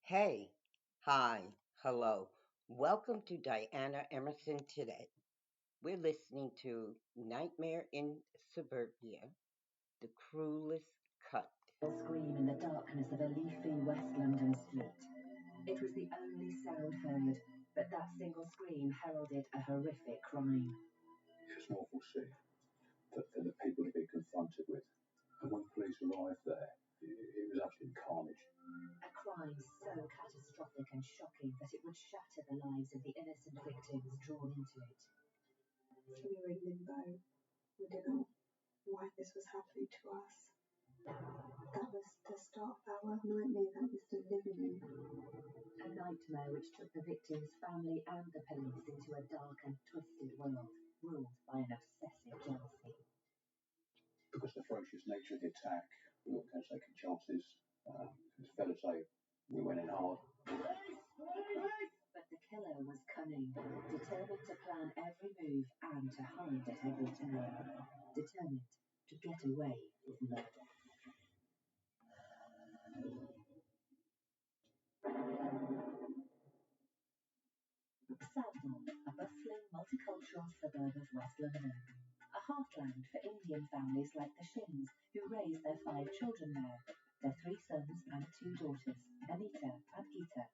Hey, hi, hello. Welcome to Diana Emerson today. We're listening to Nightmare in Suburbia, The Cruelest Cut. Scream in the darkness of a leafy West London street. It was the only sound heard, but that single scream heralded a horrific crime. It was an awful scene for the people to be confronted with. And when police arrived there, it was absolute carnage. A crime so catastrophic and shocking that it would shatter the lives of the innocent victims drawn into it. So we were in limbo. We didn't know why this was happening to us. That was the start of our nightmare that we're still living in. A nightmare which took the victim's family and the police into a dark and twisted world, ruled by an obsessive jealousy. Because of the ferocious nature of the attack, we weren't going to take any chances. It was fair to say we went in hard. But the killer was cunning, determined to plan every move and to hide at every turn, determined to get away with murder. Southall, a bustling, multicultural suburb of West London. A heartland for Indian families like the Shins, who raise their 5 children there, their 3 sons and 2 daughters, Anita and Geeta.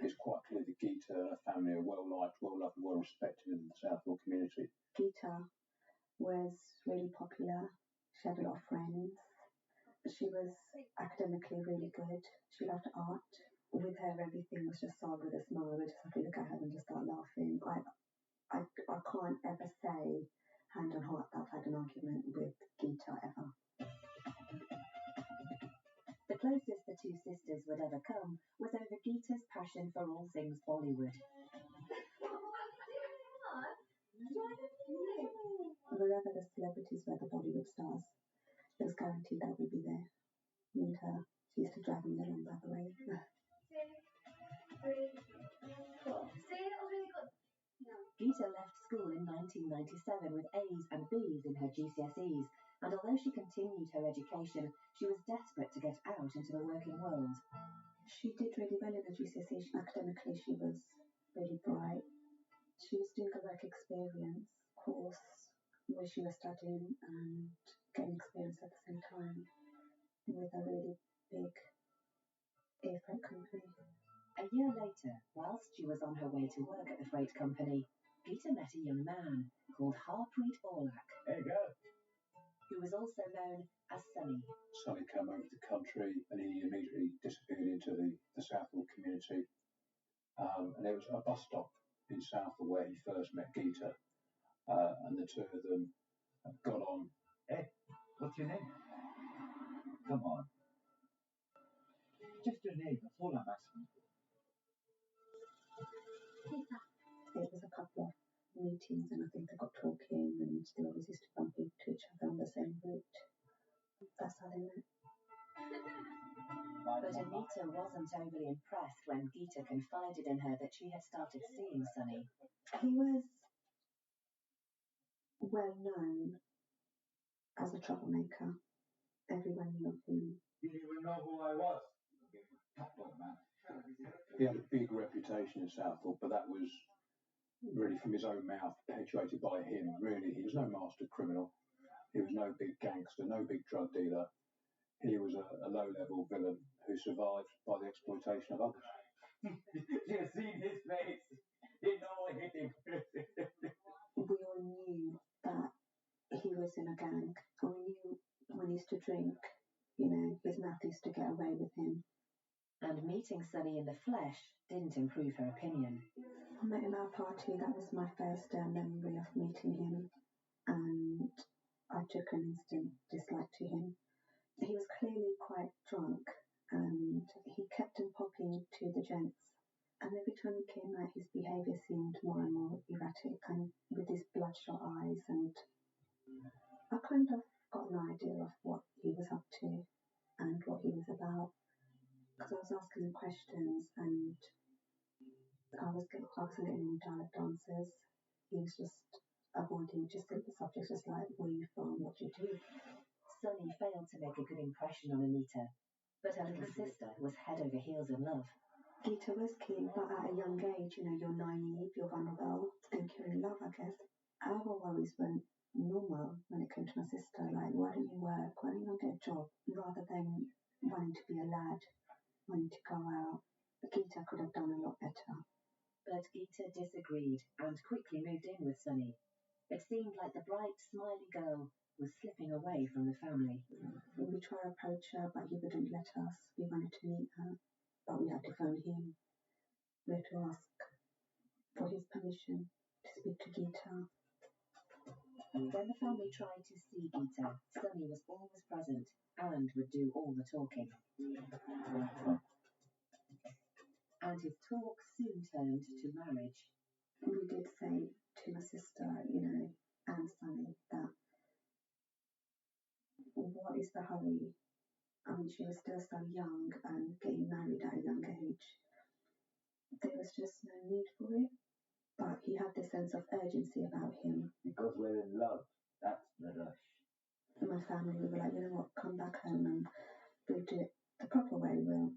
It's quite clear that Geeta and her family are well liked, well loved, and well respected in the Southall community. Geeta was really popular. She had a lot of friends. She was academically really good. She loved art. With her, everything was just solved with a smile. We just have to look at her and just start laughing. I can't ever say, hand on heart, that I've had an argument with Geeta ever. The closest the 2 sisters would ever come was over Geeta's passion for all things Bollywood. Wherever the celebrities were, the Bollywood stars, it was guaranteed that we'd be there. Me and her, she used to drag me along, by the way. 2, 3, 4. See, that was really good. Geeta left school in 1997 with A's and B's in her GCSEs, and although she continued her education, she was desperate to get out into the working world. She did really well in her GCSE. Academically, she was really bright. She was doing a work experience course where she was studying and getting experience at the same time with a really big air freight company. A year later, whilst she was on her way to work at the freight company, Geeta met a young man called Harpreet Orlak. There you go. Who was also known as Sunny. Sonny came over to the country and he immediately disappeared into the Southall community. And there was a bus stop in Southall where he first met Geeta. And the 2 of them got on. Hey, what's your name? Come on. Just your name, that's all I'm asking for. It was a couple of meetings and I think they got talking and they always used to bump into each other on the same route. That's how they met. But Anita wasn't overly impressed when Geeta confided in her that she had started seeing Sunny. He was well known as a troublemaker. Everyone knew of him. Didn't even know who I was. Man. He had a big reputation in Southall, but that was really from his own mouth, perpetuated by him. Really, he was no master criminal. He was no big gangster, no big drug dealer. He was a low-level villain who survived by the exploitation of others. You have seen his face. You know what hit him. We all knew that he was in a gang. And we knew when he used to drink, his mouth used to get away with him. And meeting Sunny in the flesh didn't improve her opinion. I met him at a party. That was my first memory of meeting him. And I took an instant dislike to him. He was clearly quite drunk and he kept on popping to the gents. And every time he came out, his behaviour seemed more and more erratic and with his bloodshot eyes. And I kind of got an idea of what he was up to and what he was about. Because I was asking him questions and I wasn't getting any direct answers. He was just avoiding just simple subjects, just like, where are you from, what do you do? Sunny failed to make a good impression on Anita. But her little sister was head over heels in love. Gita was keen, but at a young age, you're naive, you're vulnerable, think you're in love, I guess. Our worries weren't normal when it came to my sister. Like, why don't you work? Why don't you get a job? Rather than wanting to be a lad, wanting to go out. Gita could have done a lot better. But Gita disagreed and quickly moved in with Sunny. It seemed like the bright, smiley girl was slipping away from the family. We tried to approach her, but he wouldn't let us. We wanted to meet her, but we had to phone him. We had to ask for his permission to speak to Gita. When the family tried to see Gita, Sunny was always present and would do all the talking. And his talk soon turned to marriage. We did say to my sister, and Sunny, that what is the hurry? I mean, she was still so young and getting married at a young age. There was just no need for it. But he had this sense of urgency about him. Because we're in love. That's the rush. My family were like, you know what, come back home and we'll do it the proper way. We'll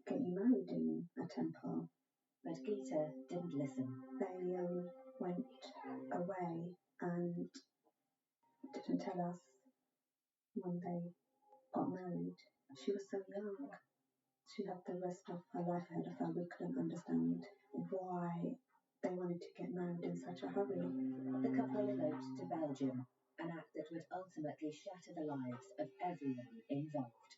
get you married in a temple. But Gita didn't listen. They went away and didn't tell us when they got married. She was so young. She had the rest of her life ahead of her. We couldn't understand why they wanted to get married in such a hurry. The couple eloped to Belgium, an act that would ultimately shatter the lives of everyone involved.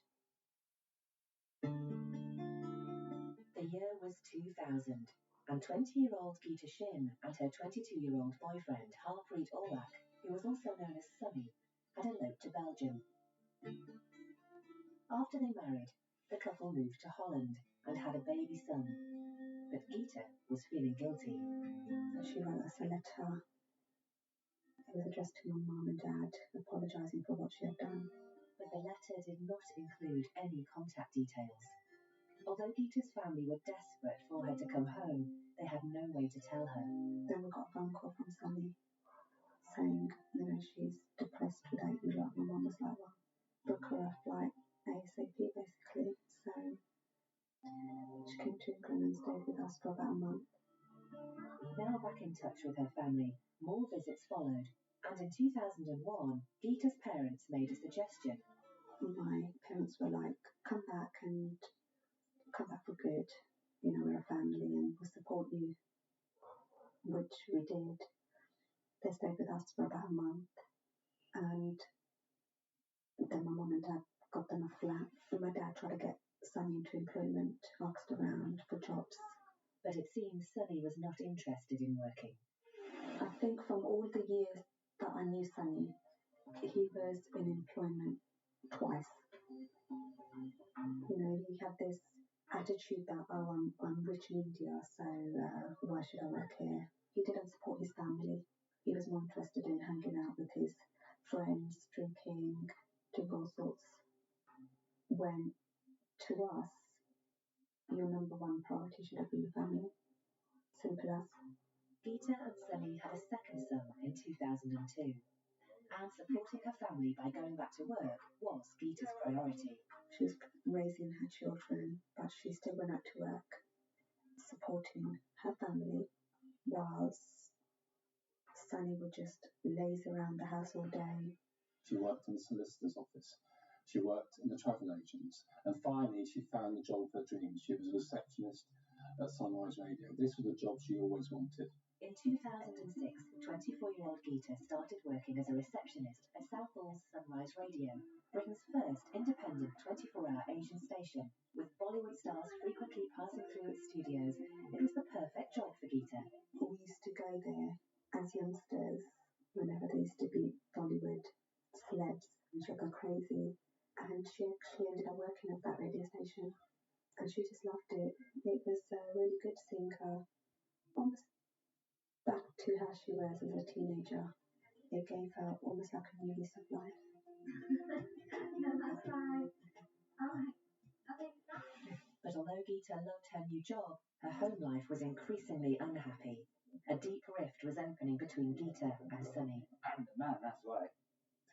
The year was 2000, and 20-year-old Gita Shin and her 22-year-old boyfriend, Harpreet Orwak, who was also known as Sunny, had eloped to Belgium. After they married, the couple moved to Holland and had a baby son. But Gita was feeling guilty. So she wrote us a letter. It was addressed to my mum and dad, apologising for what she had done. But the letter did not include any contact details. Although Gita's family were desperate for her to come home, they had no way to tell her. Then we got a phone call from Sunny saying, she's depressed without you lot. My mum was like, well, book her a flight ASAP, basically. So she came to England and stayed with us for about a month. Now back in touch with her family, more visits followed, and in 2001, Gita's parents made a suggestion. My parents were like, come back for good. We're a family and we'll support you, which we did. They stayed with us for about a month, and then my mum and dad got them a flat. And my dad tried to get Sunny into employment, asked around for jobs. But it seems Sunny was not interested in working. I think from all the years that I knew Sunny, he was in employment twice. He had this attitude that, I'm rich in India, so why should I work here? He didn't support his family. He was more interested in hanging out with his friends, drinking, doing all sorts. When, to us, your number one priority should have been your family. Simple as. Gita and Sunny had a second son in 2002. And supporting her family by going back to work was Gita's priority. She was raising her children, but she still went out to work, supporting her family, whilst Sunny would just laze around the house all day. She worked in the solicitor's office. She worked in the travel agents. And finally, she found the job of her dreams. She was a receptionist at Sunrise Radio. This was a job she always wanted. In 2006, 24-year-old Gita started working as a receptionist at Southall's Sunrise Radio, Britain's first independent 24-hour Asian station. With Bollywood stars frequently passing through its studios, it was the perfect job for Gita. We used to go there as youngsters whenever there used to be Bollywood celebs, and she'd go crazy. And she actually ended up working at that radio station, and she just loved it. It was really good seeing her almost back to how she was as a teenager. It gave her almost like a new lease of life. No, that's right. Alright. Okay. But although Gita loved her new job, her home life was increasingly unhappy. A deep rift was opening between Gita and Sunny. I'm the man, that's why.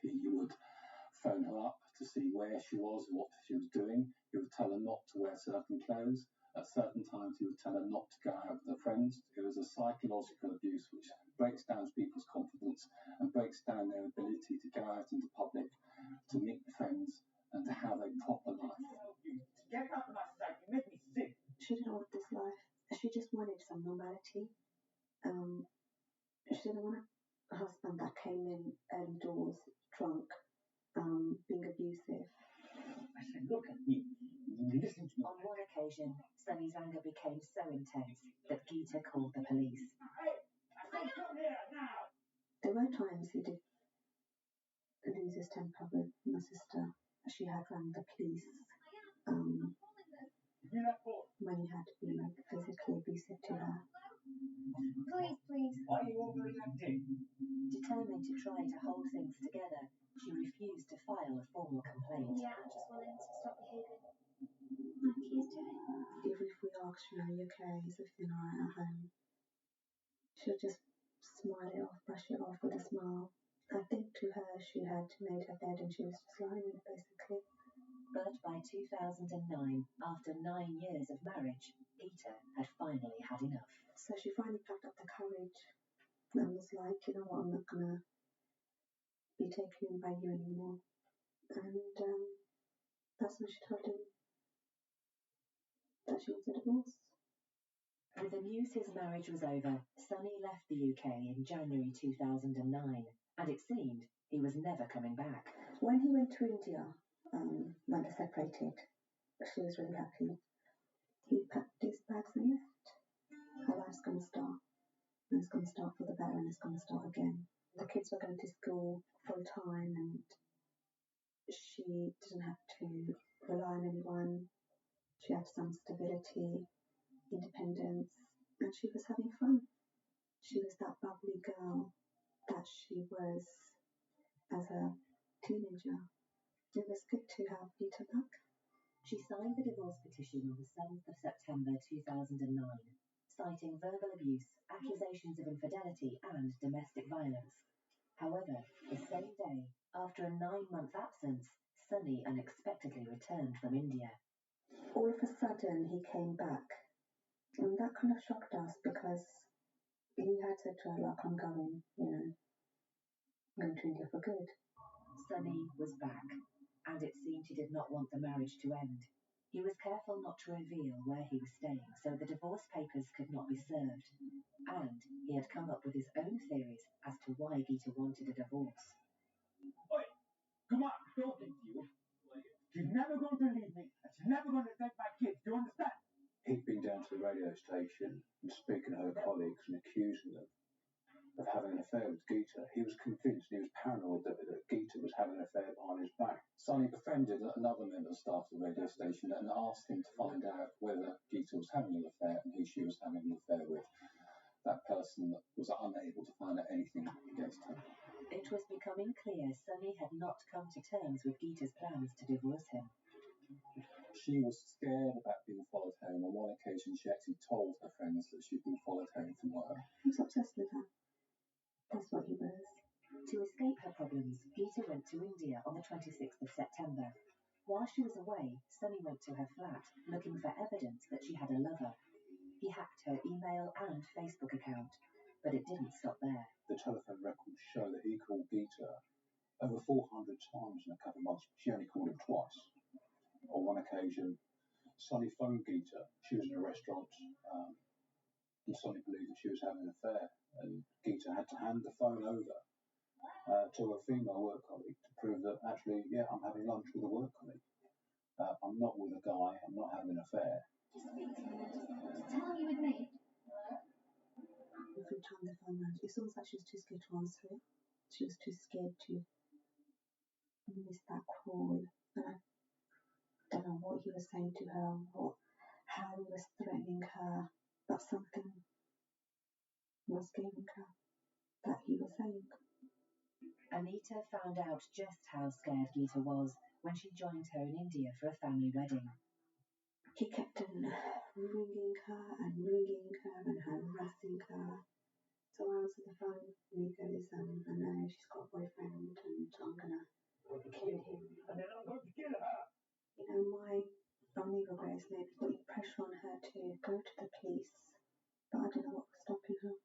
He would phone her up to to see where she was, what she was doing. He would tell her not to wear certain clothes. At certain times, he would tell her not to go out with her friends. It was a psychological abuse which breaks down people's confidence and breaks down their ability to go out into public, to meet friends, and to have a proper life. Get out of my sight, you make me sick. She didn't want this life. She just wanted some normality. She didn't want a husband that came in early doors, drunk, being abusive. I said, look at me. Listen to me. On one occasion, Sunny's anger became so intense that Geeta called the police. I said, come here now. There were times he did lose his temper with my sister. She had rang the police when he had been physically abusive to her. Please. Why are you overreacting? Determined to try to hold things together, she refused to file a formal complaint. Yeah, I just want him to stop behaving like he's doing. Even if we ask, are you okay? Is everything alright at home? She'll just smile it off, brush it off with a smile. I think to her she had made her bed and she was just lying in it basically. But by 2009, after 9 years of marriage, Geeta had finally had enough. So she finally packed up the courage and was like, you know what, I'm not gonna be taken in by you anymore. And that's when she told him that she wants a divorce. With the news his marriage was over, Sunny left the UK in January 2009, and it seemed he was never coming back. When he went to India, when they separated, she was really happy. He packed his bags and left. Her life's gonna start. And it's gonna start for the better and it's gonna start again. The kids were going to school full time and she didn't have to rely on anyone. She had some stability, independence, and she was having fun. She was that bubbly girl that she was as a teenager. It was good to have Geeta back. She signed the divorce petition on the 7th of September 2009, citing verbal abuse, accusations of infidelity and domestic violence. However, the same day, after a 9-month absence, Sunny unexpectedly returned from India. All of a sudden, he came back. And that kind of shocked us because he had said to her, like, I'm going to India for good. Sunny was back, and it seemed he did not want the marriage to end. He was careful not to reveal where he was staying, so the divorce papers could not be served. And he had come up with his own theories as to why Geeta wanted a divorce. Oi, come on, I'm talking to you. She's never going to leave me, and she's never going to take my kids. Do you understand? He'd been down to the radio station and speaking to her colleagues and accusing them of having an affair with Geeta. He was convinced, he was paranoid that Geeta was having an affair behind his back. Sonny befriended another member of staff of the radio station and asked him to find out whether Geeta was having an affair and who she was having an affair with. That person was unable to find out anything against her. It was becoming clear Sunny had not come to terms with Geeta's plans to divorce him. She was scared about being followed home. On one occasion, she actually told her friends that she'd been followed home from work. He was obsessed with her. That's what he was. To escape her problems, Geeta went to India on the 26th of September. While she was away, Sunny went to her flat, looking for evidence that she had a lover. He hacked her email and Facebook account, but it didn't stop there. The telephone records show that he called Geeta over 400 times in a couple of months. She only called him twice. On one occasion, Sonny phoned Geeta. She was in a restaurant, and Sonny believed that she was having an affair. And Geeta had to hand the phone over to a female work colleague to prove that actually, yeah, I'm having lunch with a work colleague. I'm not with a guy. I'm not having an affair. Just speak to me. Just tell him you with me. Every time the phone rang, it's almost like she was too scared to answer it. She was too scared to miss that call. And I don't know what he was saying to her, how he was threatening her, but something was giving her that he was saying. Anita found out just how scared Geeta was when she joined her in India for a family wedding. He kept on ringing her and harassing her. So I answered the phone and he goes, I know she's got a boyfriend and I'm gonna going to kill him, and then I'm going to kill her. You know, my only regret is maybe putting pressure on her to go to the police, but I don't know what was stopping her.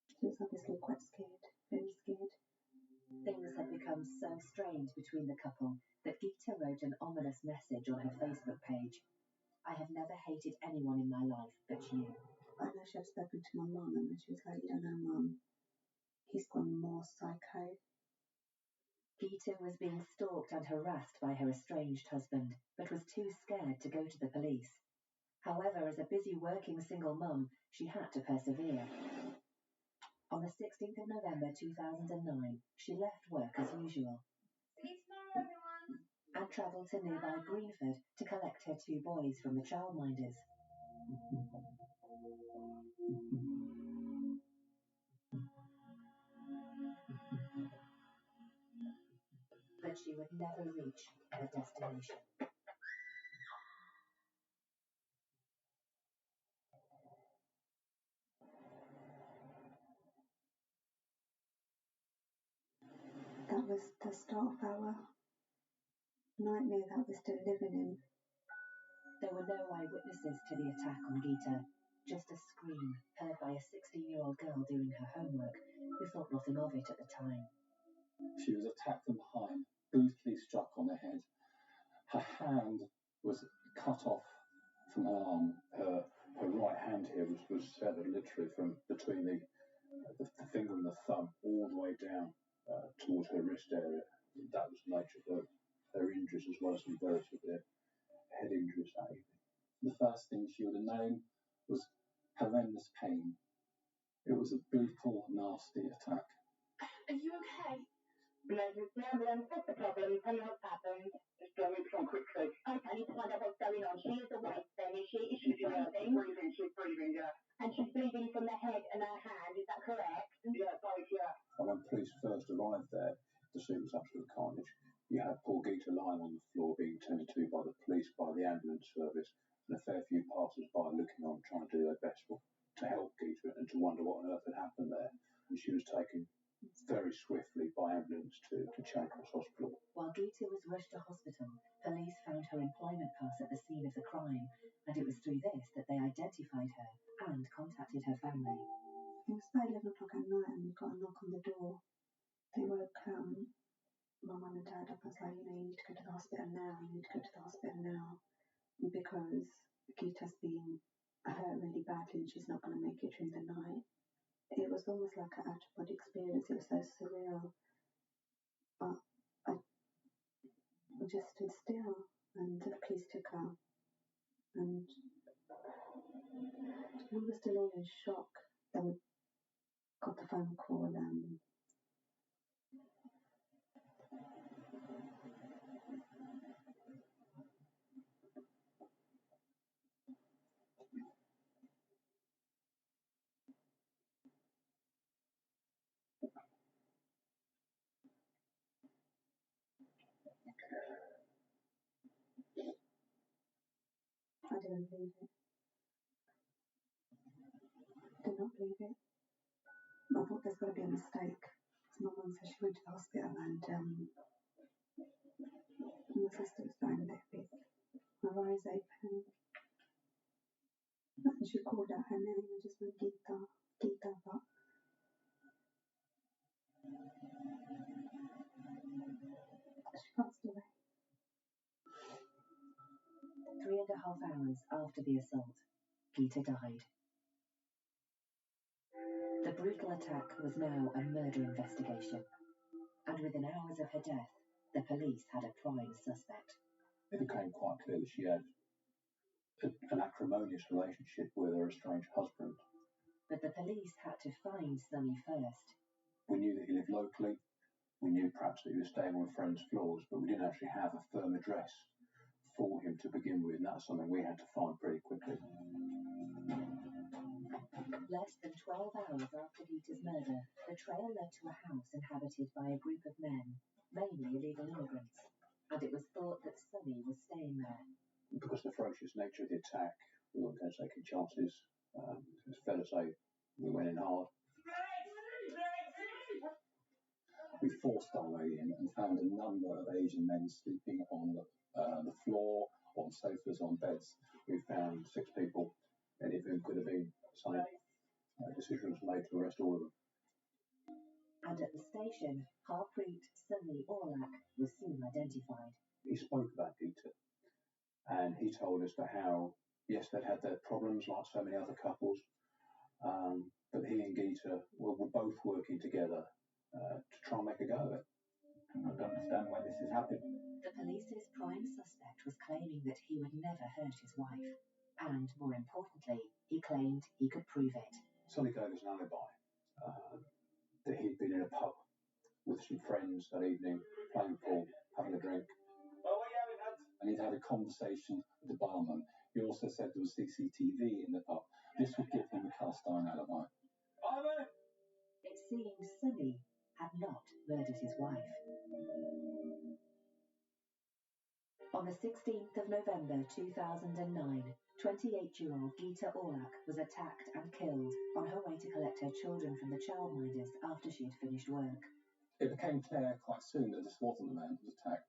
She was obviously quite scared, very scared. Things had become so strained between the couple that Geeta wrote an ominous message on her Facebook page. I have never hated anyone in my life but you. I know she had spoken to my mum, and she was like, you don't know, Mum, he's gone more psycho. Geeta was being stalked and harassed by her estranged husband, but was too scared to go to the police. However, as a busy working single mum, she had to persevere. On the 16th of November 2009, she left work as usual. See you tomorrow, everyone. And travelled to nearby Greenford to collect her 2 boys from the childminders. But she would never reach her destination. That was the start of our nightmare that we're still living in. There were no eyewitnesses to the attack on Geeta, just a scream heard by a 16-year-old girl doing her homework who thought nothing of it at the time. She was attacked from behind, brutally struck on the head. Her hand was cut off from her arm. Her right hand here was severed literally from between the finger and the thumb all the way down towards her wrist area. That was the nature of her injuries, as well as some very severe head injuries that evening. The first thing she would have known was horrendous pain. It was a brutal, nasty attack. Are you okay? Bless you, what's the problem? Tell me what's happened. Just go into on quickly. Okay, I need to find out what's going on. She is awake then, is she? Is she Yeah, breathing? she's breathing, yeah. And she's bleeding from the head and her hand, is that correct? Yeah, both, yeah. And when police first arrived there, the scene was absolute carnage. You had poor Geeta lying on the floor being tended to by the police, by the ambulance service, and a fair few passers-by looking on, trying to do their best to help Geeta and to wonder what on earth had happened there. And she was taken very swiftly by ambulance to Charing Cross Hospital. While Geeta was rushed to hospital, police found her employment pass at the scene of the crime, and it was through this that they identified her and contacted her family. It was about 11 o'clock at night, and we got a knock on the door. They woke my mum and dad up. I was like, you need to go to the hospital now. You need to go to the hospital now, because Geeta's been hurt really badly and she's not going to make it during the night. It was almost like an out-of-body experience. It was so surreal. I just stood still, and the police took her, and we were still all in shock. Then we got the phone call. I didn't believe it. Did not believe it. I thought there's got to be a mistake. So my mum said she went to the hospital, and my sister was lying there with her eyes open. And she called out her name and just went, Geeta, Geeta, but she passed away. 3.5 hours after the assault, Geeta died. The brutal attack was now a murder investigation, and within hours of her death, the police had a prime suspect. It became quite clear that she had an acrimonious relationship with her estranged husband. But the police had to find Sonny first. We knew that he lived locally. We knew perhaps that he was staying on friends' floors, but we didn't actually have a firm address for him to begin with, and that's something we had to find pretty quickly. Less than 12 hours after Geeta's murder, the trail led to a house inhabited by a group of men, mainly illegal immigrants, and it was thought that Sonny was staying there. Because of the ferocious nature of the attack, we weren't going to take any chances. It's fair to say we went in hard. We forced our way in and found a number of Asian men sleeping on the floor, on sofas, on beds. We found 6 people, any of whom could have been Sonny. A decision was made to arrest all of them. And at the station, Harpreet Sunny Orlak was soon identified. He spoke about Geeta, and he told us that how, yes, they'd had their problems like so many other couples, but he and Geeta were both working together to try and make a go of it. I don't understand why this has happened. The police's prime suspect was claiming that he would never hurt his wife. And, more importantly, he claimed he could prove it. Sonny gave us an alibi that he'd been in a pub with some friends that evening, playing pool, having a drink. Well, what are you having, lads? And he'd had a conversation with the barman. He also said there was CCTV in the pub. This would give him a cast iron alibi. Barman! It seemed Sunny had not murdered his wife. On the 16th of November 2009, 28-year-old Geeta Orlak was attacked and killed on her way to collect her children from the childminders after she had finished work. It became clear quite soon that this wasn't the man who was attacked.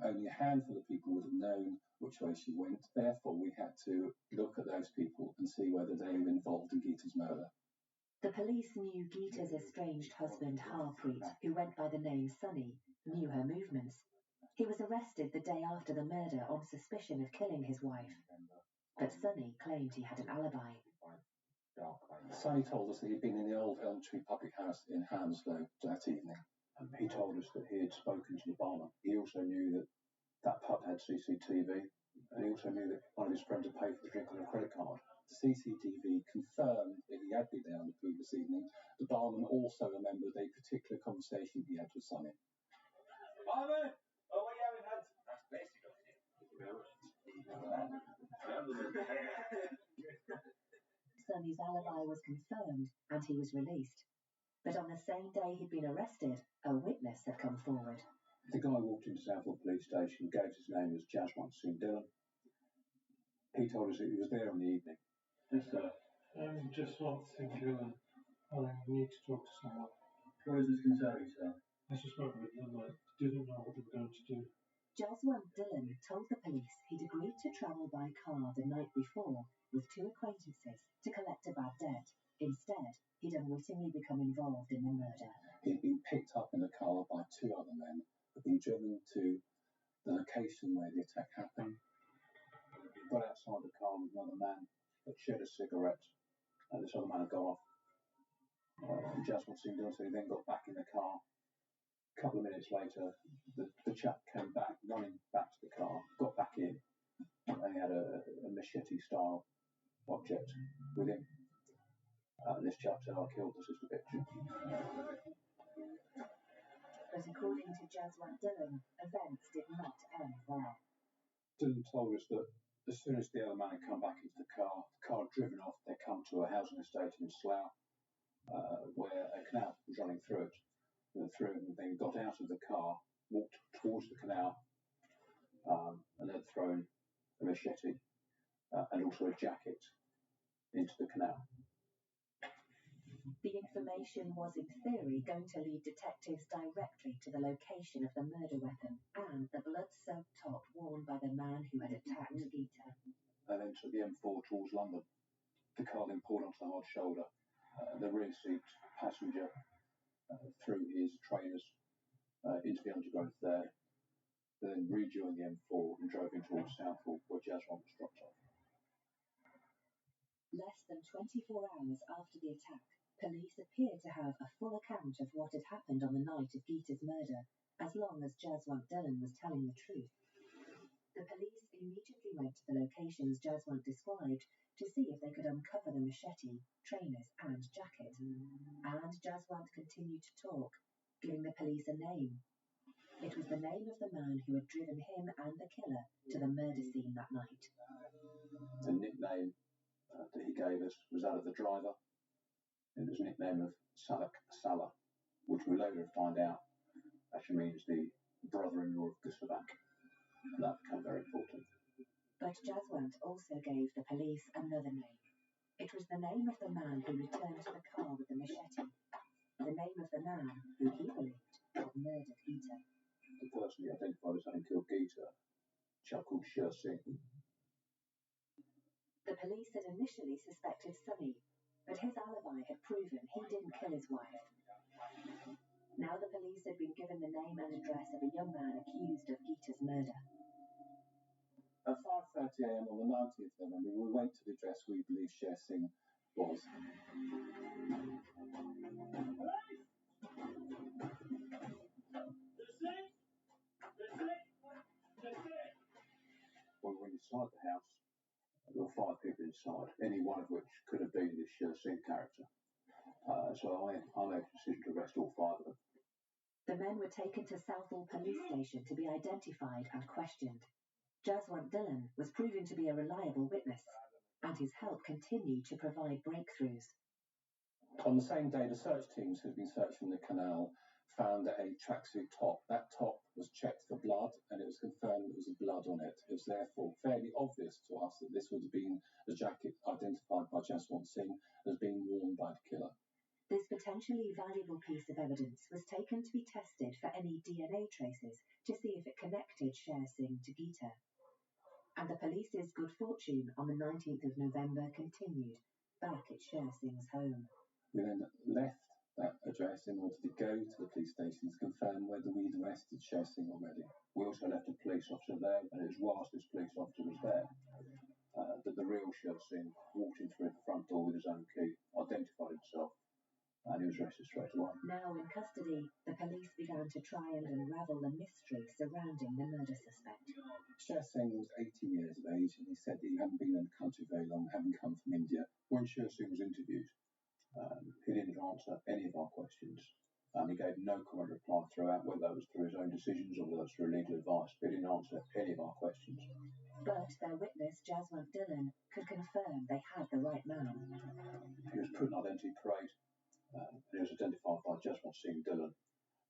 Only a handful of people would have known which way she went. Therefore, we had to look at those people and see whether they were involved in Geeta's murder. The police knew Geeta's estranged husband, Harpreet, who went by the name Sunny, knew her movements. He was arrested the day after the murder on suspicion of killing his wife. But Sunny claimed he had an alibi. Sonny told us that he'd been in the old Elm Tree public house in Hounslow that evening. He told us that he had spoken to the barman. He also knew that that pub had CCTV, and he also knew that one of his friends had paid for the drink on a credit card. The CCTV confirmed that he had been there on the previous evening. The barman also remembered a particular conversation he had with Sonny. Barman! Oh, what are you having, lads? That's basic of it. Sonny's alibi was confirmed and he was released. But on the same day he'd been arrested, a witness had come forward. The guy walked into Southall Police Station, gave his name as Jaswant Singh Dillon. He told us that he was there in the evening. Yes, sir. Jaswant Singh Dillon. I need to talk to someone. What is this concerning, sir? I just spoke with them. I didn't know what they were going to do. Jaswant Dillon told the police he'd agreed to travel by car the night before with 2 acquaintances to collect a bad debt. Instead, he'd unwittingly become involved in the murder. He'd been picked up in a car by 2 other men, had been driven to the location where the attack happened. He got outside the car with another man, had shared a cigarette, and this other man had gone off. Jaswant Singh Dillon said he then got back in the car. A couple of minutes later, the chap came back, running back to the car, got back in, and he had a machete-style object with him. And this chap said, I killed the sister bitch. But according to Jaswant Dillon, events did not end there. Dillon told us that as soon as the other man had come back into the car had driven off, they'd come to a housing estate in Slough, where a canal was running through it. And then got out of the car, walked towards the canal, and they'd thrown a machete and also a jacket into the canal. The information was, in theory, going to lead detectives directly to the location of the murder weapon and the blood-soaked top worn by the man who had attacked Geeta. They then took the M4 towards London. The car then pulled onto the hard shoulder. The rear seat passenger threw his trainers into the undergrowth there, then rejoined the M4 and drove in towards Southall, where Jaswant was dropped off. Less than 24 hours after the attack, police appeared to have a full account of what had happened on the night of Geeta's murder, as long as Jaswant Dillon was telling the truth. The police immediately went to the locations Jaswant described to see if they could uncover the machete, trainers and jacket. And Jaswant continued to talk, giving the police a name. It was the name of the man who had driven him and the killer to the murder scene that night. The nickname that he gave us was that of the driver. It was a nickname of Salak Salah, which we later find out actually means the brother-in-law of Gusavak. And that became very important. But Jaswant also gave the police another name. It was the name of the man who returned to the car with the machete. The name of the man who he believed had murdered Geeta. The person he identified as having killed Geeta, a chap called Sher Singh. The police had initially suspected Sunny, but his alibi had proven he didn't kill his wife. Now the police had been given the name and address of a young man accused of Geeta's murder. At 5:30 a.m. on the 19th of November, we went to the address we believe Sher Singh was. When we went inside the house, there were 5 people inside, any one of which could have been this Sher Singh character. So I made a decision to arrest all 5 of them. The men were taken to Southall Police Station to be identified and questioned. Jaswant Dhillon was proving to be a reliable witness, and his help continued to provide breakthroughs. On the same day, the search teams who had been searching the canal found a tracksuit top. That top was checked for blood, and it was confirmed there was blood on it. It was therefore fairly obvious to us that this would have been the jacket identified by Jaswant Singh as being worn by the killer. This potentially valuable piece of evidence was taken to be tested for any DNA traces to see if it connected Sher Singh to Geeta. And the police's good fortune on the 19th of November continued, back at Sher Singh's home. We then left that address in order to go to the police station to confirm whether we'd arrested Sher Singh already. We also left a police officer there, and it was whilst this police officer was there that the real Sher Singh walked in through the front door with his own key, identified himself, and he was arrested straight away. Now in custody, the police began to try and unravel the mystery surrounding the murder suspect. Sher Singh was 18 years of age, and he said that he hadn't been in the country very long, having come from India. When Sher Singh was interviewed, he didn't answer any of our questions. He gave no comment reply throughout, whether that was through his own decisions or whether that was through legal advice, but he didn't answer any of our questions. But their witness, Jaswant Dhillon, could confirm they had the right man. He was put in identity parade, and he was identified by Jaswant Singh Dhillon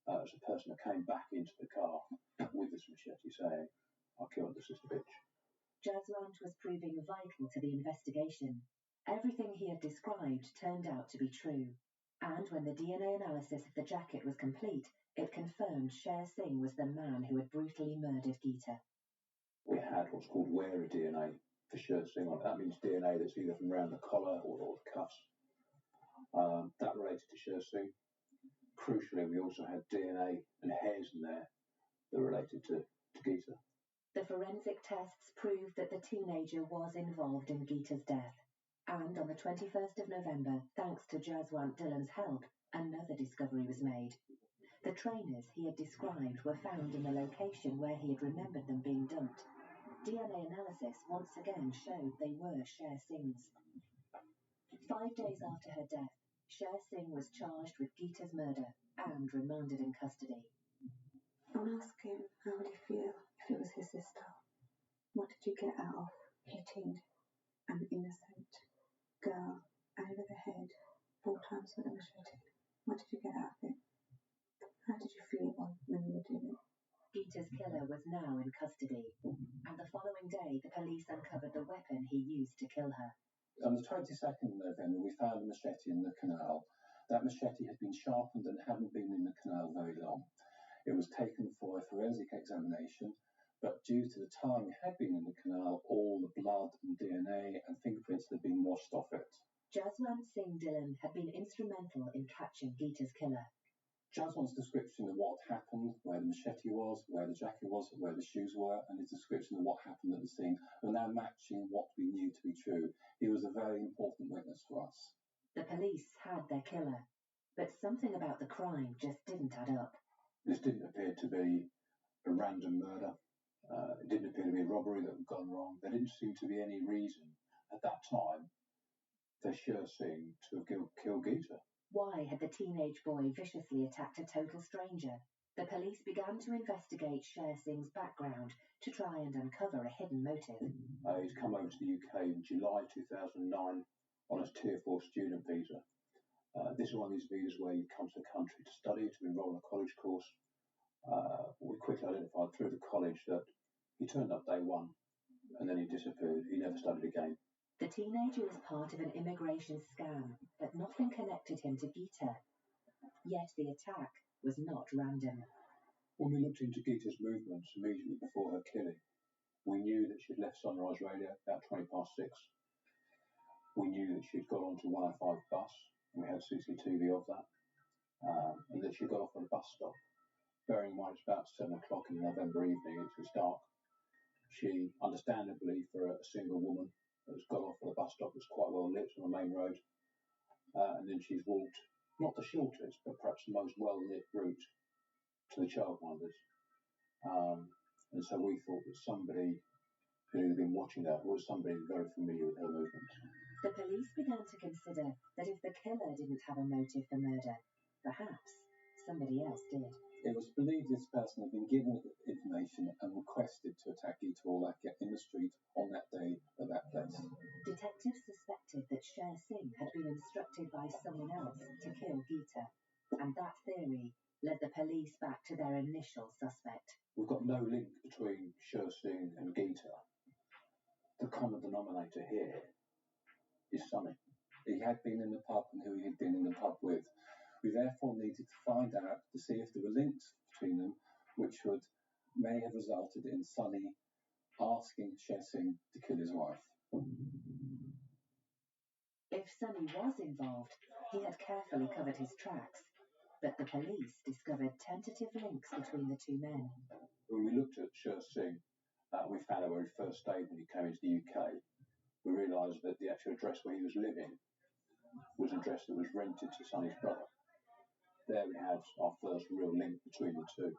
as a person that came back into the car with this machete saying, "I killed the sister bitch." Jaswant was proving vital to the investigation. Everything he had described turned out to be true, and when the DNA analysis of the jacket was complete, it confirmed Sher Singh was the man who had brutally murdered Geeta. We had what's called wearer DNA for Sher Singh on it. That means DNA that's either from around the collar or the cuffs. That related to Sher Singh. Crucially, we also had DNA and hairs in there that related to Geeta. The forensic tests proved that the teenager was involved in Geeta's death. And on the 21st of November, thanks to Jaswant Dhillon's help, another discovery was made. The trainers he had described were found in the location where he had remembered them being dumped. DNA analysis once again showed they were Sher Singh's. 5 days after her death, Sher Singh was charged with Geeta's murder and remanded in custody. I asked him how would he feel if it was his sister. What did you get out of hitting an innocent girl over the head 4 times with a machete? What did you get out of it? How did you feel when you were doing it? Geeta's killer was now in custody, and the following day the police uncovered the weapon he used to kill her. On the 22nd of November, we found a machete in the canal. That machete had been sharpened and hadn't been in the canal very long. It was taken for a forensic examination, but due to the time it had been in the canal, all the blood and DNA and fingerprints had been washed off it. Jaswant Singh Dhillon had been instrumental in catching Geeta's killer. Jaswant's description of what happened, where the machete was, where the jacket was, where the shoes were, and his description of what happened at the scene were now matching what we knew to be true. He was a very important witness for us. The police had their killer, but something about the crime just didn't add up. This didn't appear to be a random murder. It didn't appear to be a robbery that had gone wrong. There didn't seem to be any reason at that time for Sher Singh to have killed Geeta. Why had the teenage boy viciously attacked a total stranger? The police began to investigate Sher Singh's background to try and uncover a hidden motive. He's come over to the UK in July 2009 on a Tier 4 student visa. This is one of these visas where you come to the country to study, to enrol in a college course. We quickly identified through the college that he turned up day one and then he disappeared. He never studied again. The teenager was part of an immigration scam, but nothing connected him to Geeta. Yet the attack, was not random. When we looked into Geeta's movements immediately before her killing, we knew that she'd left Sunrise Radio about 6:20. We knew that she'd got onto 105 bus, and we had CCTV of that, and that she got off at a bus stop. Bearing in mind it's about 7 o'clock in the November evening, it's dark. She, understandably for a single woman, has got off at a bus stop that's quite well lit on the main road, and then she's walked, not the shortest, but perhaps the most well-lit route to the childminders. And so we thought that somebody who had been watching that was somebody very familiar with her movements. The police began to consider that if the killer didn't have a motive for murder, perhaps somebody else did. It was believed this person had been given information and requested to attack Geeta Orlaka in the street on that day at that place. Detectives suspected that Sher Singh had been instructed by someone else to kill Geeta, and that theory led the police back to their initial suspect. We've got no link between Sher Singh and Geeta. The common denominator here is Sunny. He had been in the pub and who he had been in the pub with. We therefore needed to find out to see if there were links between them, which may have resulted in Sunny asking Sher Singh to kill his wife. If Sunny was involved, he had carefully covered his tracks, but the police discovered tentative links between the two men. When we looked at Sher Singh, we found out where he first stayed when he came into the UK. We realised that the actual address where he was living was an address that was rented to Sunny's brother. There we had our first real link between the two.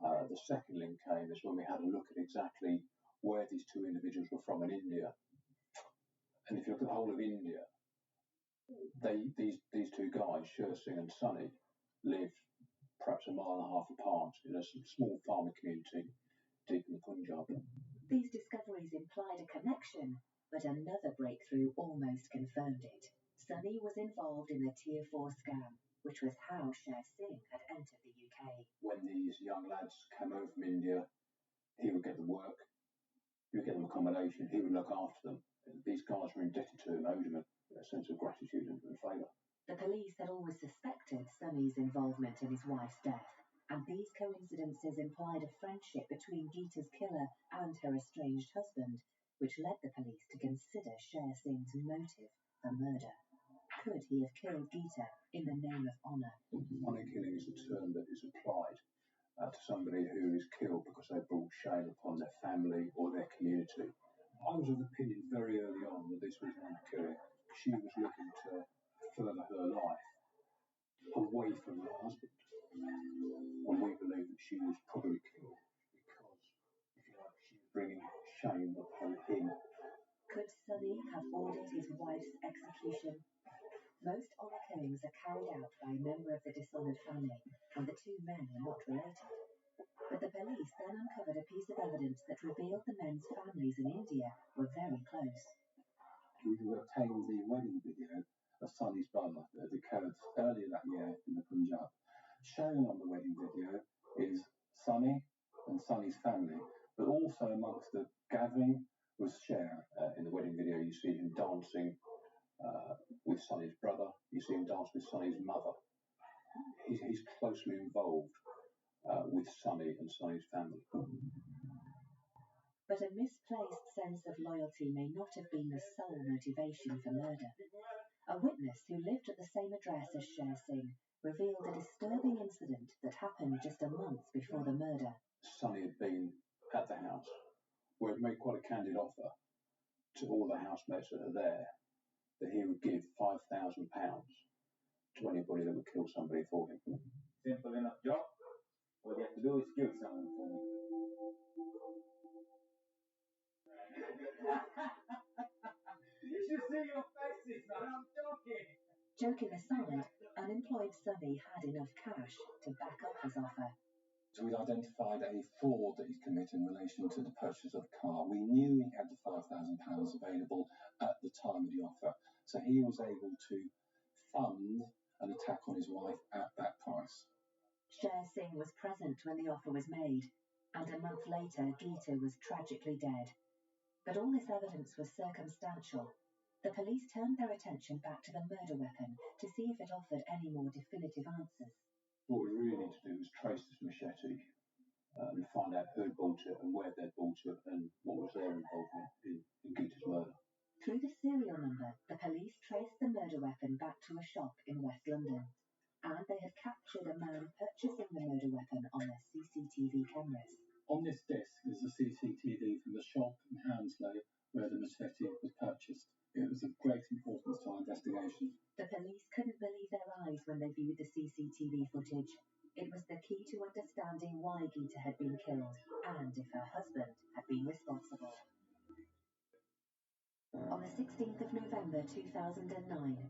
The second link came is when we had a look at exactly where these two individuals were from in India. And if you look at the whole of India, these two guys, Sher Singh and Sunny, lived perhaps a mile and a half apart in a small farming community deep in the Punjab. These discoveries implied a connection, but another breakthrough almost confirmed it. Sunny was involved in the Tier 4 scam, which was how Sher Singh had entered the UK. When these young lads came over from India, he would get them work, he would get them accommodation, he would look after them. These guys were indebted to him, owed him a sense of gratitude and favour. The police had always suspected Sunny's involvement in his wife's death, and these coincidences implied a friendship between Geeta's killer and her estranged husband, which led the police to consider Sher Singh's motive for murder. Could he have killed Geeta in the name of honour? Honour killing is a term that is applied to somebody who is killed because they brought shame upon their family or their community. I was of the opinion very early on that this was an honour killing. She was looking to further her life away from her husband. And we believe that she was probably killed because, if you like, she was bringing shame upon him. Could Sunny have ordered his wife's execution? Most honour killings are carried out by a member of the dishonoured family, and the two men were not related. But the police then uncovered a piece of evidence that revealed the men's families in India were very close. We obtained the wedding video of Sunny's brother that had occurred earlier that year in the Punjab. Shown on the wedding video is Sunny and Sunny's family, but also amongst the gathering was Sher. In the wedding video, you see him dancing with Sunny's brother. You see him dance with Sunny's mother. He's closely involved with Sunny and Sunny's family. But a misplaced sense of loyalty may not have been the sole motivation for murder. A witness who lived at the same address as Sher Singh revealed a disturbing incident that happened just a month before the murder. Sunny had been at the house where he made quite a candid offer to all the housemates that are there that he would give £5,000 to anybody that would kill somebody for him. Simple enough job. All you have to do is kill someone for me. You should see your faces, man. I'm joking. Joking aside, unemployed Sunny had enough cash to back up his offer. So we'd identified a fraud that he'd committed in relation to the purchase of a car. We knew he had the £5,000 available at the time of the offer, so he was able to fund an attack on his wife at that price. Sher Singh was present when the offer was made, and a month later Geeta was tragically dead. But all this evidence was circumstantial. The police turned their attention back to the murder weapon to see if it offered any more definitive answers. What we really need to do is trace this machete and find out who bought it and where they'd bought it and what was their involvement in Gita's murder. Through the serial number, the police traced the murder weapon back to a shop in West London, and they had captured a man purchasing the murder weapon on their CCTV cameras. On this disc is the CCTV from the shop in Hounslow where the machete was purchased. It was of great importance to our investigation. The police couldn't believe their eyes when they viewed the CCTV footage. It was the key to understanding why Gita had been killed and if her husband had been responsible. On the 16th of November 2009,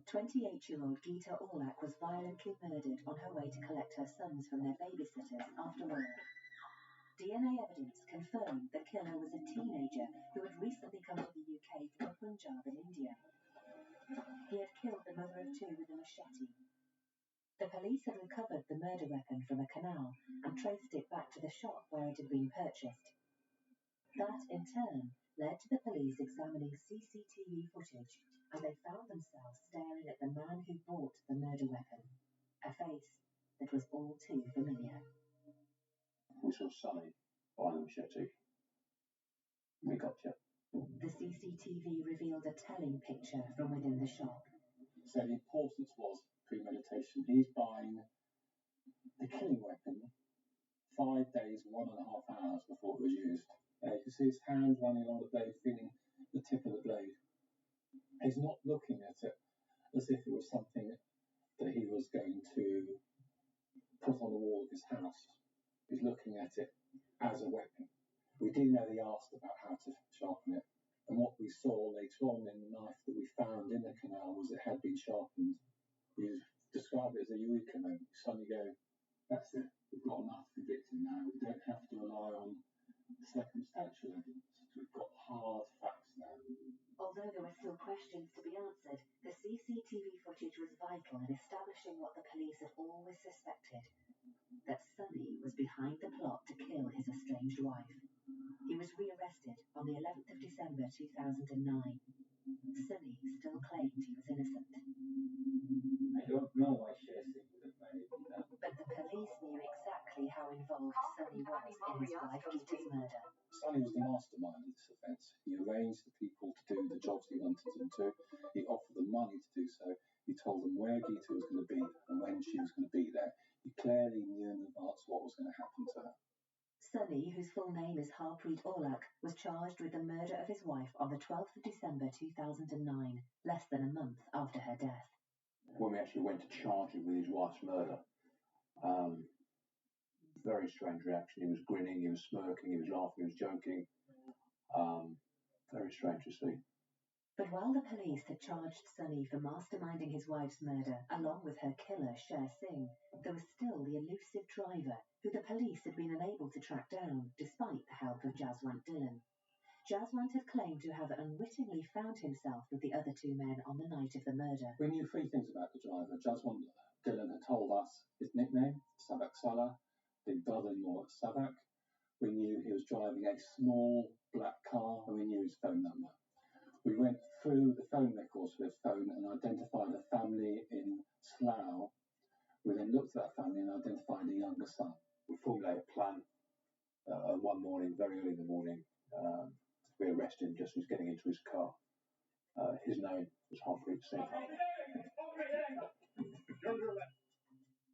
28-year-old Gita Orlak was violently murdered on her way to collect her sons from their babysitters after work. DNA evidence confirmed the killer was a teenager who had recently come to the UK from Punjab in India. He had killed the mother of two with a machete. The police had recovered the murder weapon from a canal and traced it back to the shop where it had been purchased. That, in turn, led to the police examining CCTV footage, and they found themselves staring at the man who bought the murder weapon, a face that was all too familiar. We saw Sonny buying the machete. We got you. The CCTV revealed a telling picture from within the shop. So the importance was premeditation. He's buying the killing weapon 5 days, 1.5 hours before it was used. You can see his hand running along the blade, feeling the tip of the blade. He's not looking at it as if it was something that he was going to put on the wall of his house. He's looking at it as a weapon. We do know he asked about how to sharpen it, and what we saw later on in the knife that we found in the canal was it had been sharpened. We describe it as a eureka moment. You suddenly go, that's it, we've got enough convicting now. We don't have to rely on circumstantial evidence. We've got hard facts now. Although there were still questions to be answered, the CCTV footage was vital in establishing what the police had always suspected, that Sonny was behind the plot to kill his estranged wife. He was rearrested on the 11th of December 2009. Sonny still claimed he was innocent. I don't know why Chelsea would have married me now. But the police knew exactly how involved Sonny was in his wife Gita's murder. Sonny was the mastermind of this offence. He arranged the people to do the jobs he wanted them to. He offered them money to do so. He told them where Gita was going to be and when she was going to be there. He clearly knew in advance what was going to happen to her. Sonny, whose full name is Harpreet Orlak, was charged with the murder of his wife on the 12th of December 2009, less than a month after her death. When we actually went to charge him with his wife's murder, very strange reaction. He was grinning, he was smirking, he was laughing, he was joking. Very strange to see. But while the police had charged Sonny for masterminding his wife's murder, along with her killer, Sher Singh, there was still the elusive driver, who the police had been unable to track down, despite the help of Jaswant Dhillon. Jaswant had claimed to have unwittingly found himself with the other two men on the night of the murder. We knew three things about the driver. Jaswant Dhillon had told us his nickname, Savak Salah, the brother-in-law of Savak. We knew he was driving a small black car, and we knew his phone number. We went through the phone records for his phone and identified a family in Slough. We then looked at that family and identified a younger son. We formulated a plan. One morning, very early in the morning, we arrested him just as he was getting into his car. His name was Harpreet Singh.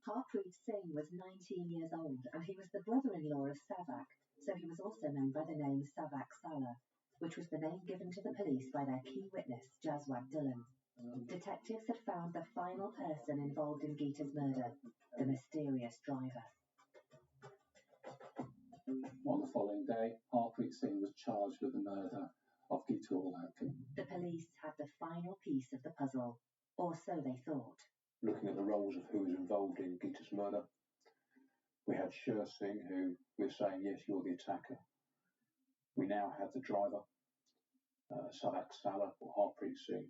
Harpreet Singh was 19 years old, and he was the brother-in-law of Savak, so he was also known by the name Savak Salah, which was the name given to the police by their key witness, Jaswant Dhillon. Detectives had found the final person involved in Gita's murder, the mysterious driver. On the following day, Harpreet Singh was charged with the murder of Gita Orlak. The police had the final piece of the puzzle, or so they thought. Looking at the roles of who was involved in Gita's murder, we had Sher Singh, who we were saying, yes, you're the attacker. We now had the driver, Savak Salah, or Harpreet Singh.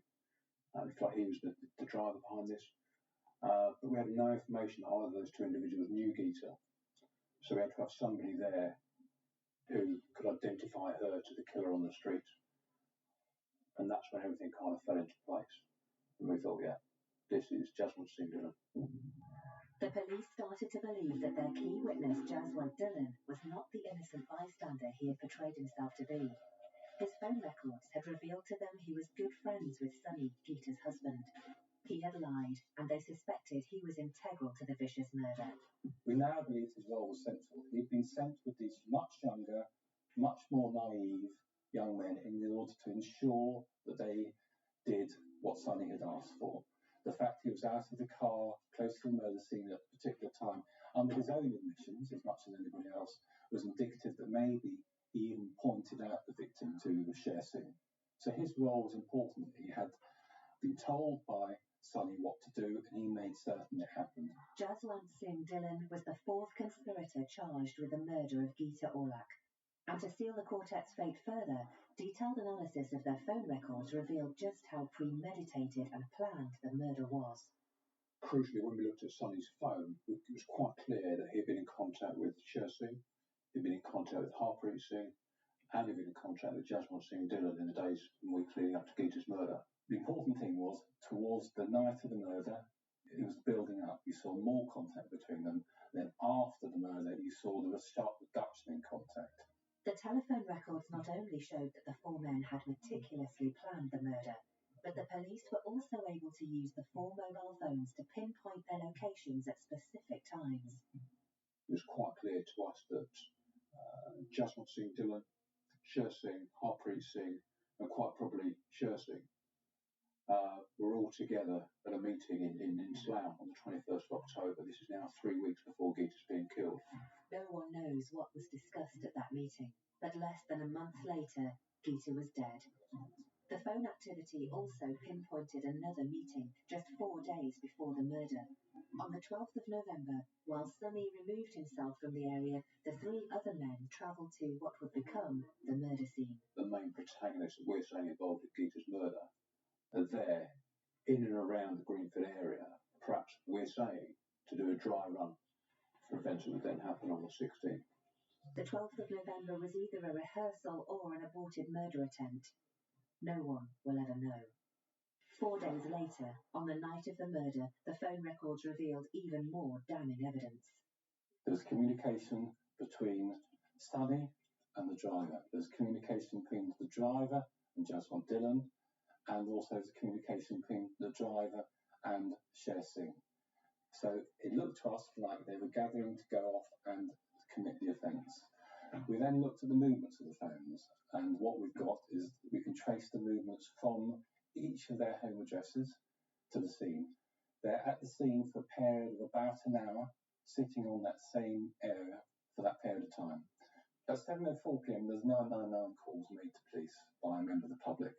It looked like he was the driver behind this. But we had no information that either of those two individuals knew Gita. So we had to have somebody there who could identify her to the killer on the street. And that's when everything kind of fell into place. And we thought, yeah, this is Jaswant Singh Dhillon. The police started to believe that their key witness, Jaswant Dillon, was not the innocent bystander he had portrayed himself to be. His phone records had revealed to them he was good friends with Sunny, Geeta's husband. He had lied, and they suspected he was integral to the vicious murder. We now believe his role was central. He'd been sent with these much younger, much more naive young men in order to ensure that they did what Sunny had asked for. The fact he was out of the car, close to the murder scene at a particular time, under his own admissions, as much as anybody else, was indicative that maybe he even pointed out the victim to share scene. So his role was important. He had been told by Sunny what to do, and he made certain it happened. Jaswant Singh Dillon was the fourth conspirator charged with the murder of Geeta Aulak. And to seal the quartet's fate further, detailed analysis of their phone records revealed just how premeditated and planned the murder was. Crucially, when we looked at Sunny's phone, it was quite clear that he'd been in contact with Sher Singh, he'd been in contact with Harpreet Singh, and he'd been in contact with Jaswant Singh Dillon in the days and weeks leading up to Geeta's murder. The important thing was, towards the night of the murder, it was building up. You saw more contact between them. Then after the murder, you saw there was sharp reduction in contact. The telephone records not only showed that the four men had meticulously planned the murder, but the police were also able to use the four mobile phones to pinpoint their locations at specific times. It was quite clear to us that Jaswant Singh Dillon, Sher Singh, Harpreet Singh, and quite probably Sher Singh were all together at a meeting in Slough on the 21st of October. This is now 3 weeks before Geeta's being killed. No one knows what was discussed at that meeting, but less than a month later, Geeta was dead. The phone activity also pinpointed another meeting just 4 days before the murder. On the 12th of November, while Sunny removed himself from the area, the three other men travelled to what would become the murder scene. The main protagonists that we're saying involved with Geeta's murder are there, in and around the Greenfield area, perhaps we're saying to do a dry run for events that would then happen on the 16th. The 12th of November was either a rehearsal or an aborted murder attempt. No one will ever know. 4 days later, on the night of the murder, the phone records revealed even more damning evidence. There was communication between Sunny and the driver. There was communication between the driver and Jaswant Dillon, and also the communication between the driver and Sher Singh. So it looked to us like they were gathering to go off and commit the offence. We then looked at the movements of the phones, and what we've got is we can trace the movements from each of their home addresses to the scene. They're at the scene for a period of about an hour, sitting on that same area for that period of time. At 7:04 p.m, there's 999 calls made to police by a member of the public.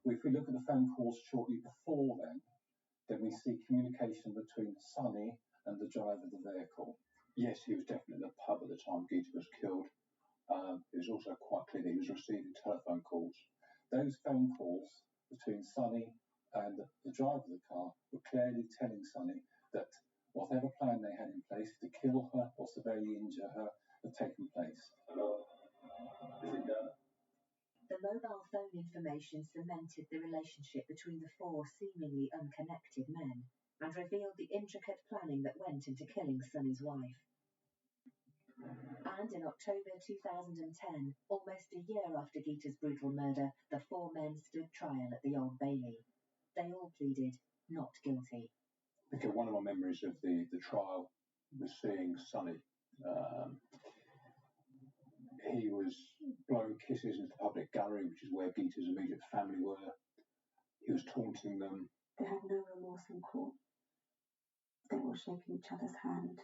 If we look at the phone calls shortly before then we see communication between Sunny and the driver of the vehicle. Yes, he was definitely at the pub at the time Geeta was killed. It was also quite clear that he was receiving telephone calls. Those phone calls between Sunny and the driver of the car were clearly telling Sunny that whatever plan they had in place to kill her or severely injure her had taken place. Hello? Is it done? The mobile phone information cemented the relationship between the four seemingly unconnected men and revealed the intricate planning that went into killing Sunny's wife. And in October 2010, almost a year after Geeta's brutal murder, the four men stood trial at the Old Bailey. They all pleaded not guilty. Okay, one of my memories of the trial was seeing Sunny. He was blowing kisses into the public gallery, which is where Geeta's immediate family were. He was taunting them. They had no remorse in court. They were shaking each other's hand,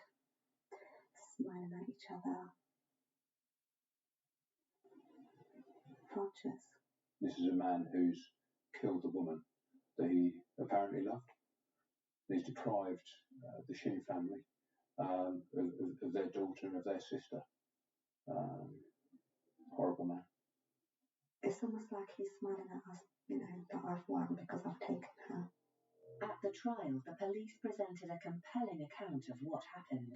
smiling at each other. Vultures. This is a man who's killed the woman that he apparently loved. He's deprived the Shin family of their daughter and of their sister. Horrible man. It's almost like he's smiling at us, that I've won because I've taken her. At the trial, the police presented a compelling account of what happened.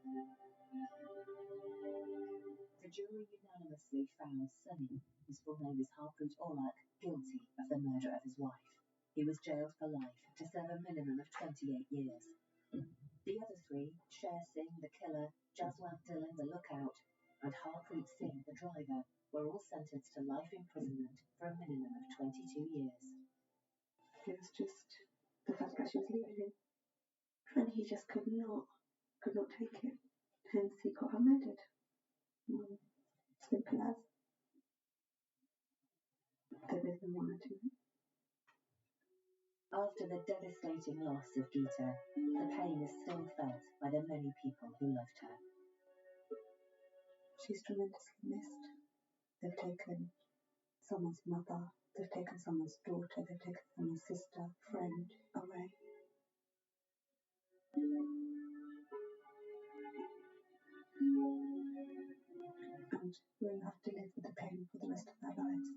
The jury unanimously found Sunny, whose full name is Harpreet Orlak, guilty of the murder of his wife. He was jailed for life to serve a minimum of 28 years. The other three, Sher Singh, the killer, Jaswant Dillon, the lookout, and Harpreet Singh, the driver, were all sentenced to life imprisonment for a minimum of 22 years. It was just the fact that she was leaving him, and he just could not take it. Hence, he got her murdered. Simple as. There isn't one to it. After the devastating loss of Geeta, the pain is still felt by the many people who loved her. She's tremendously missed. They've taken someone's mother, they've taken someone's daughter, they've taken someone's sister, friend away. And we'll have to live with the pain for the rest of our lives.